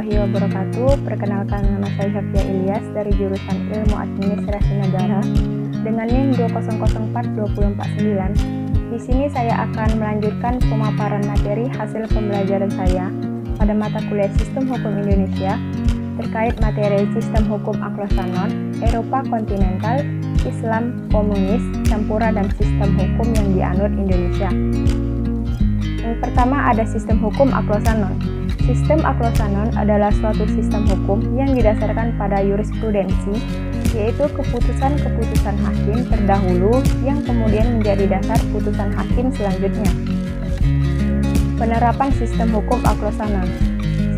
warahmatullahi wabarakatuh. Perkenalkan, nama saya Syafia Ilyas dari jurusan Ilmu Administrasi Negara dengan NIM 2004249. Di sini saya akan melanjutkan pemaparan materi hasil pembelajaran saya pada mata kuliah Sistem Hukum Indonesia terkait materi Sistem Hukum Anglo-Sanon, Eropa Kontinental, Islam, Komunis, Campura, dan Sistem Hukum yang dianut Indonesia. Yang pertama ada Sistem Hukum Anglo-Sanon. Sistem Anglo-Sanon adalah suatu sistem hukum yang didasarkan pada jurisprudensi, yaitu keputusan-keputusan hakim terdahulu yang kemudian menjadi dasar putusan hakim selanjutnya. Penerapan Sistem Hukum Anglo-Sanon.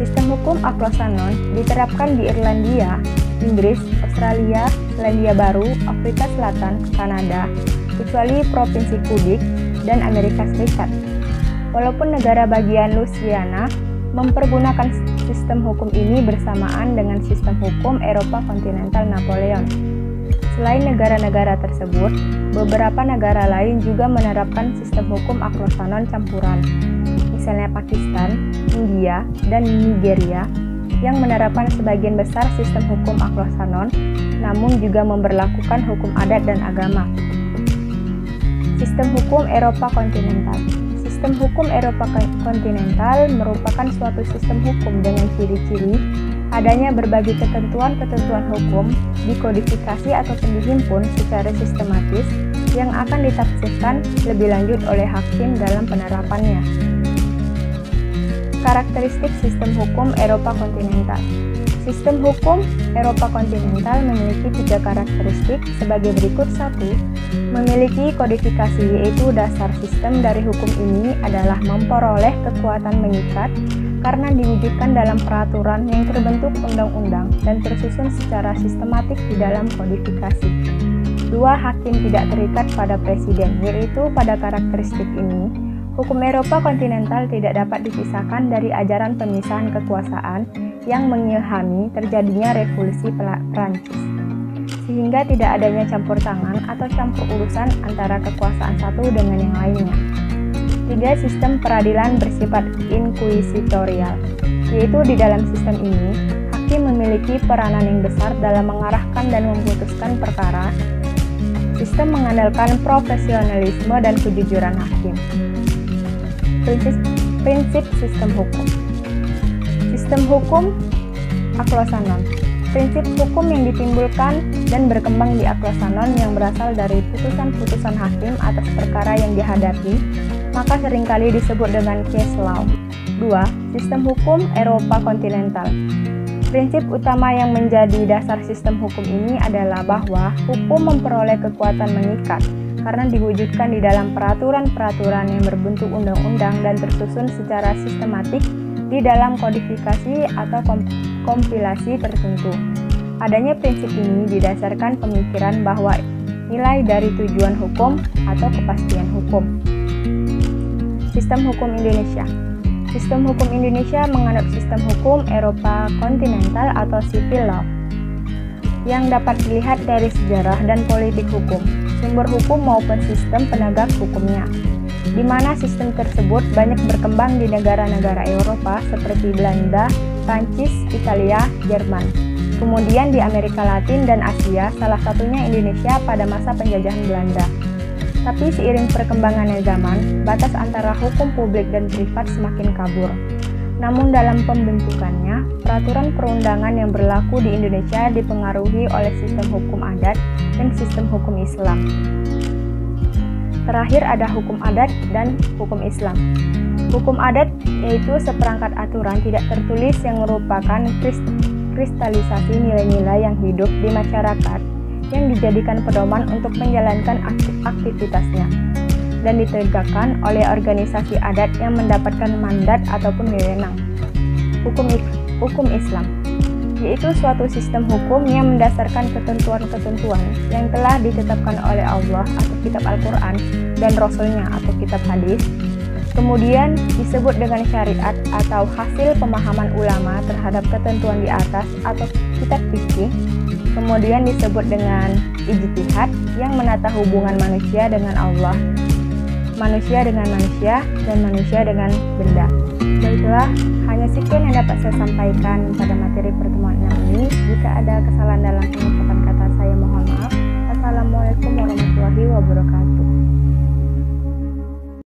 Sistem hukum Anglo-Sanon diterapkan di Irlandia, Inggris, Australia, Selandia Baru, Afrika Selatan, Kanada, kecuali Provinsi Quebec, dan Amerika Serikat. Walaupun negara bagian Louisiana mempergunakan sistem hukum ini bersamaan dengan sistem hukum Eropa kontinental Napoleon. Selain negara-negara tersebut, beberapa negara lain juga menerapkan sistem hukum Anglo-Sanon campuran, misalnya Pakistan, India, dan Nigeria, yang menerapkan sebagian besar sistem hukum Anglo-Sanon, namun juga memberlakukan hukum adat dan agama. Sistem hukum Eropa kontinental. Sistem hukum Eropa kontinental merupakan suatu sistem hukum dengan ciri-ciri adanya berbagai ketentuan-ketentuan hukum dikodifikasi ataupun dihimpun secara sistematis yang akan ditafsirkan lebih lanjut oleh hakim dalam penerapannya. Karakteristik sistem hukum Eropa kontinental. Sistem hukum Eropa kontinental memiliki 3 karakteristik sebagai berikut. 1. Memiliki kodifikasi, yaitu dasar sistem dari hukum ini adalah memperoleh kekuatan mengikat karena diwujudkan dalam peraturan yang terbentuk undang-undang dan tersusun secara sistematik di dalam kodifikasi. 2. Hakim tidak terikat pada presiden, yaitu pada karakteristik ini hukum Eropa kontinental tidak dapat dipisahkan dari ajaran pemisahan kekuasaan yang mengilhami terjadinya revolusi Prancis, sehingga tidak adanya campur tangan atau campur urusan antara kekuasaan satu dengan yang lainnya. 3. Sistem peradilan bersifat inkuisitorial, yaitu di dalam sistem ini, hakim memiliki peranan yang besar dalam mengarahkan dan memutuskan perkara. Sistem mengandalkan profesionalisme dan kejujuran hakim. Prinsip sistem hukum. Sistem hukum Anglo-Sanon. Prinsip hukum yang ditimbulkan dan berkembang di Anglo-Sanon yang berasal dari putusan-putusan hakim atas perkara yang dihadapi, maka seringkali disebut dengan case law. 2. Sistem hukum Eropa kontinental. Prinsip utama yang menjadi dasar sistem hukum ini adalah bahwa hukum memperoleh kekuatan mengikat karena diwujudkan di dalam peraturan-peraturan yang berbentuk undang-undang dan tersusun secara sistematik di dalam kodifikasi atau kompilasi tertentu. Adanya prinsip ini didasarkan pemikiran bahwa nilai dari tujuan hukum atau kepastian hukum. Sistem hukum Indonesia. Sistem hukum Indonesia menganut sistem hukum Eropa kontinental atau civil law yang dapat dilihat dari sejarah dan politik hukum, sumber hukum maupun sistem penegak hukumnya, di mana sistem tersebut banyak berkembang di negara-negara Eropa seperti Belanda, Prancis, Italia, Jerman. Kemudian di Amerika Latin dan Asia, salah satunya Indonesia pada masa penjajahan Belanda. Tapi seiring perkembangannya zaman, batas antara hukum publik dan privat semakin kabur. Namun dalam pembentukannya, peraturan perundangan yang berlaku di Indonesia dipengaruhi oleh sistem hukum adat dan sistem hukum Islam. Terakhir ada hukum adat dan hukum Islam. Hukum adat yaitu seperangkat aturan tidak tertulis yang merupakan kristalisasi nilai-nilai yang hidup di masyarakat yang dijadikan pedoman untuk menjalankan aktivitasnya dan ditegakkan oleh organisasi adat yang mendapatkan mandat ataupun wewenang. Hukum Islam yaitu suatu sistem hukum yang mendasarkan ketentuan-ketentuan yang telah ditetapkan oleh Allah atau kitab Al-Quran dan Rasulnya atau kitab hadis, kemudian disebut dengan syariat atau hasil pemahaman ulama terhadap ketentuan di atas atau kitab fikih, kemudian disebut dengan ijtihad yang menata hubungan manusia dengan Allah, manusia dengan manusia, dan manusia dengan benda. Baiklah, hanya sekian yang dapat saya sampaikan pada materi pertemuan 6 ini. Jika ada kesalahan dalam pengucapan kata